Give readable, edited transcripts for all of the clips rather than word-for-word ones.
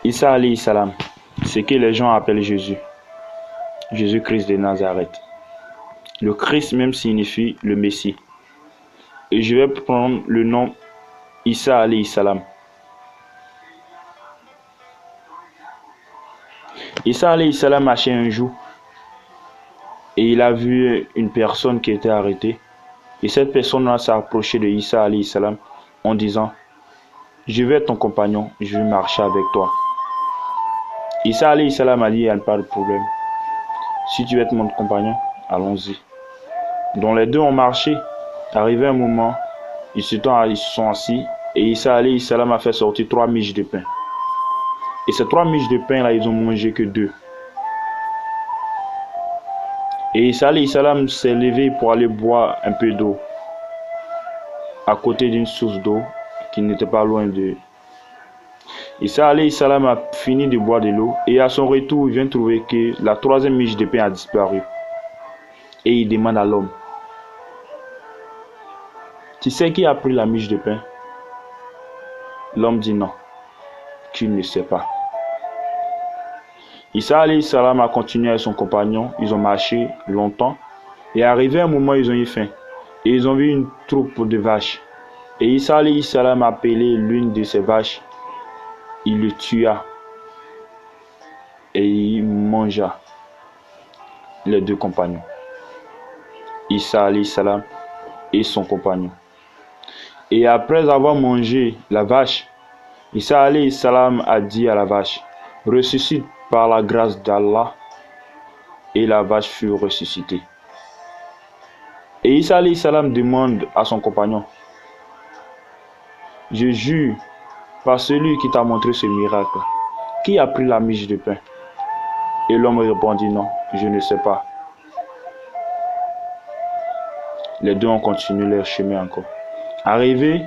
Issa alayhi salam, ce que les gens appellent Jésus, Jésus-Christ de Nazareth. Le Christ même signifie le Messie. Et je vais prendre le nom Issa alayhi salam. Issa alayhi salam marchait un jour et il a vu une personne qui était arrêtée. Et cette personne-là s'est approchée de Issa alayhi salam en disant: je vais être ton compagnon, je vais marcher avec toi. Issa alayhi salam a dit: il n'y a pas de problème. Si tu veux être mon compagnon, allons-y. Donc les deux ont marché. Arrivé un moment, ils se sont assis et Issa alayhi salam a fait sortir 3 miches de pain. Et ces 3 miches de pain là, ils ont mangé que 2. Et Issa alayhi salam s'est levé pour aller boire un peu d'eau à côté d'une source d'eau qui n'était pas loin d'eux. Issa alayhi salam a fini de boire de l'eau et à son retour, il vient trouver que la 3e miche de pain a disparu. Et il demande à l'homme: tu sais qui a pris la miche de pain? L'homme dit non, qu'il ne sait pas. Issa alayhi salam a continué avec son compagnon. Ils ont marché longtemps et arrivé un moment, ils ont eu faim. Et ils ont vu une troupe de vaches. Et Issa alayhi salam a appelé l'une de ces vaches. Il le tua et il mangea les 2 compagnons, Issa alayhi salam et son compagnon. Et après avoir mangé la vache, Issa alayhi salam a dit à la vache: ressuscite par la grâce d'Allah. Et la vache fut ressuscitée. Et Issa alayhi salam demande à son compagnon: je jure par celui qui t'a montré ce miracle, qui a pris la miche de pain? Et l'homme répondit: non, je ne sais pas. Les deux ont continué leur chemin encore. Arrivés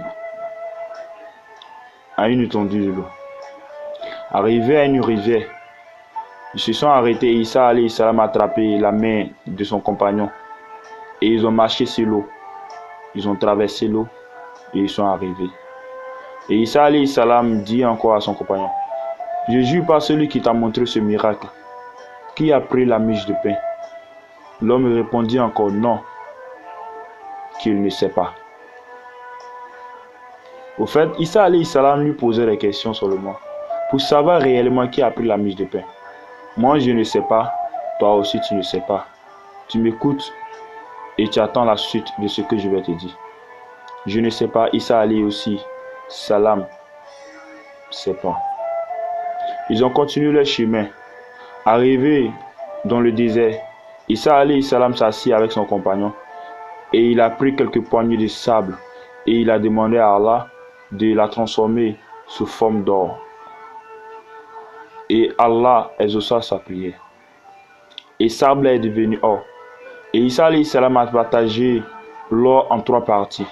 à une étendue de l'eau, arrivés à une rivière, ils se sont arrêtés et Issa alayhi salam a attrapé la main de son compagnon. Et ils ont marché sur l'eau. Ils ont traversé l'eau et ils sont arrivés. Et Issa alayhi salam dit encore à son compagnon: je jure par celui qui t'a montré ce miracle, qui a pris la miche de pain? L'homme répondit encore non, qu'il ne sait pas. Au fait, Issa alayhi salam lui posait des questions seulement pour savoir réellement qui a pris la miche de pain. Moi je ne sais pas, toi aussi tu ne sais pas. Tu m'écoutes et tu attends la suite de ce que je vais te dire. Je ne sais pas, Issa alayhi aussi salam sait pas. Ils ont continué leur chemin. Arrivé dans le désert, Issa alayhi salam s'assit avec son compagnon et il a pris quelques poignées de sable et il a demandé à Allah de la transformer sous forme d'or. Et Allah exauça sa prière. Et sable est devenu or. Et Issa alayhi salam a partagé l'or en 3 parties.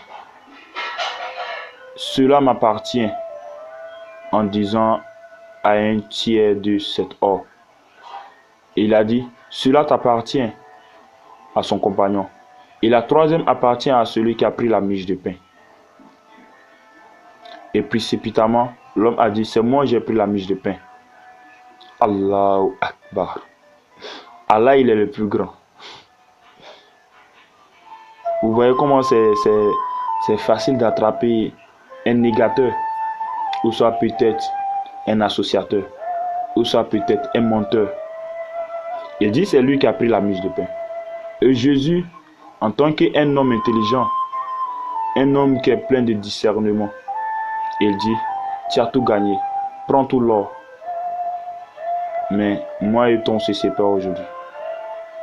Cela m'appartient, en disant à un tiers de cet or. Et il a dit: cela t'appartient, à son compagnon. Et la 3e appartient à celui qui a pris la miche de pain. Et précipitamment, l'homme a dit: c'est moi, j'ai pris la miche de pain. Allahu Akbar. Allah, il est le plus grand. Vous voyez comment c'est facile d'attraper un négateur, ou soit peut-être un associateur, ou soit peut-être un menteur. Il dit: c'est lui qui a pris la miche de pain. Et Jésus, en tant qu'un homme intelligent, un homme qui est plein de discernement, il dit: tu as tout gagné, prends tout l'or. Mais moi et toi, on se sépare aujourd'hui.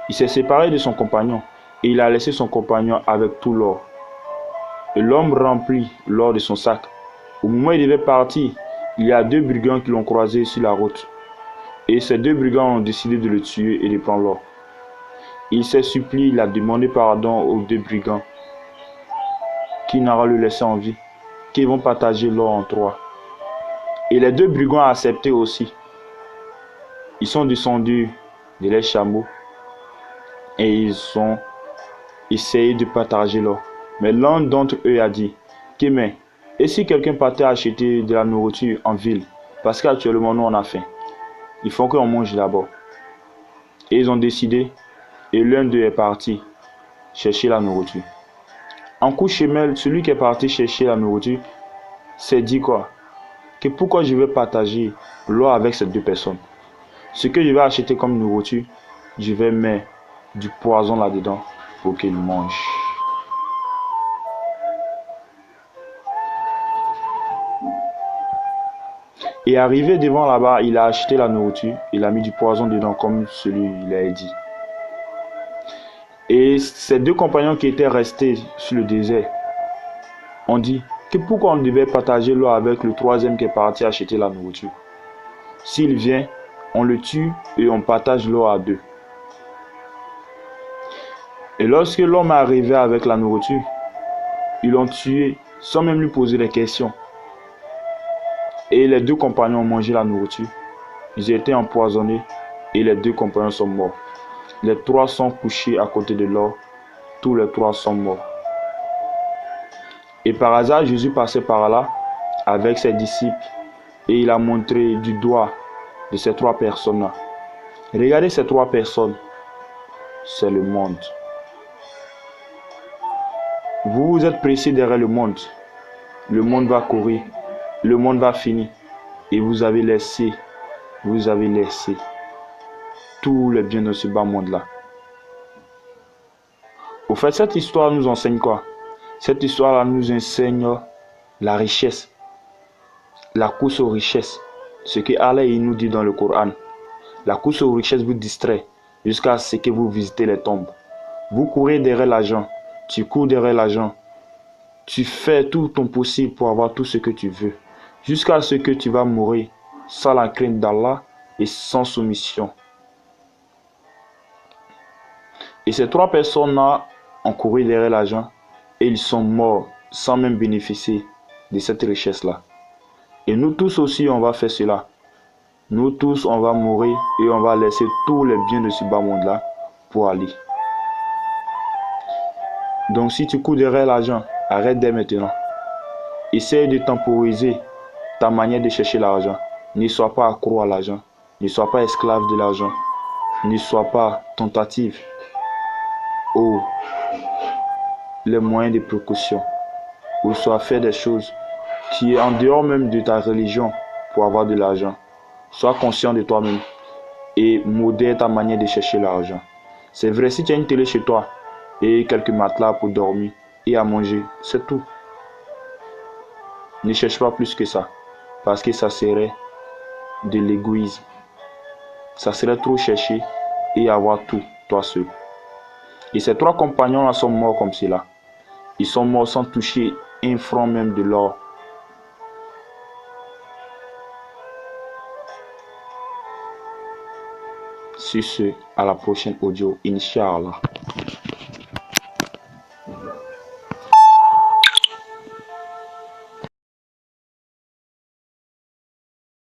Il s'est séparé de son compagnon et il a laissé son compagnon avec tout l'or. Et l'homme remplit l'or de son sac. Au moment où il devait partir, il y a 2 brigands qui l'ont croisé sur la route. Et ces 2 brigands ont décidé de le tuer et de prendre l'or. Il s'est supplié, il a demandé pardon aux 2 brigands qui n'aura le laissé en vie, qui vont partager l'or en 3. Et les 2 brigands ont accepté aussi. Ils sont descendus de leurs chameaux et ils ont essayé de partager l'or. Mais l'un d'entre eux a dit: Kémé, et si quelqu'un partait acheter de la nourriture en ville parce qu'actuellement nous on a faim. Il faut qu'on mange d'abord. Et ils ont décidé, et l'un d'eux est parti chercher la nourriture. En coup de chemin, celui qui est parti chercher la nourriture s'est dit quoi? Que pourquoi je vais partager l'eau avec ces deux personnes? Ce que je vais acheter comme nourriture, je vais mettre du poison là-dedans pour qu'ils mangent. Et arrivé devant là-bas, il a acheté la nourriture, il a mis du poison dedans comme celui-là a dit. Et ces deux compagnons qui étaient restés sur le désert ont dit que pourquoi on devait partager l'eau avec le troisième qui est parti acheter la nourriture. S'il vient, on le tue et on partage l'eau à deux. Et lorsque l'homme est arrivé avec la nourriture, ils l'ont tué sans même lui poser des questions. Et les deux compagnons ont mangé la nourriture. Ils étaient empoisonnés et les deux compagnons sont morts. Les trois sont couchés à côté de l'or. Tous les trois sont morts. Et par hasard, Jésus passait par là avec ses disciples et il a montré du doigt de ces trois personnes-là. Regardez ces trois personnes. C'est le monde. Vous vous êtes pressés derrière le monde. Le monde va courir. Le monde va finir. Et vous avez laissé tous les biens de ce bas monde-là. Au fait, cette histoire nous enseigne quoi? Cette histoire-là nous enseigne la richesse, la course aux richesses. Ce que Allah nous dit dans le Coran. La course aux richesses vous distrait jusqu'à ce que vous visitez les tombes. Vous courez derrière l'argent. Tu cours derrière l'argent. Tu fais tout ton possible pour avoir tout ce que tu veux. Jusqu'à ce que tu vas mourir sans la crainte d'Allah et sans soumission. Et ces trois personnes-là ont couru derrière l'argent et ils sont morts sans même bénéficier de cette richesse-là. Et nous tous aussi, on va faire cela. Nous tous, on va mourir et on va laisser tous les biens de ce bas monde-là pour aller. Donc si tu cours derrière l'argent, arrête dès maintenant. Essaye de temporiser ta manière de chercher l'argent. Ne sois pas accro à l'argent. Ne sois pas esclave de l'argent. Ne sois pas tentative. Oh, les moyens de précaution. Ou soit faire des choses qui est en dehors même de ta religion pour avoir de l'argent. Sois conscient de toi-même et modère ta manière de chercher l'argent. C'est vrai, si tu as une télé chez toi et quelques matelas pour dormir et à manger, c'est tout. Ne cherche pas plus que ça, parce que ça serait de l'égoïsme. Ça serait trop chercher et avoir tout, toi seul. Et ces trois compagnons-là sont morts comme cela. Ils sont morts sans toucher un franc même de l'or. Sur ce, à la prochaine audio, Inch'Allah.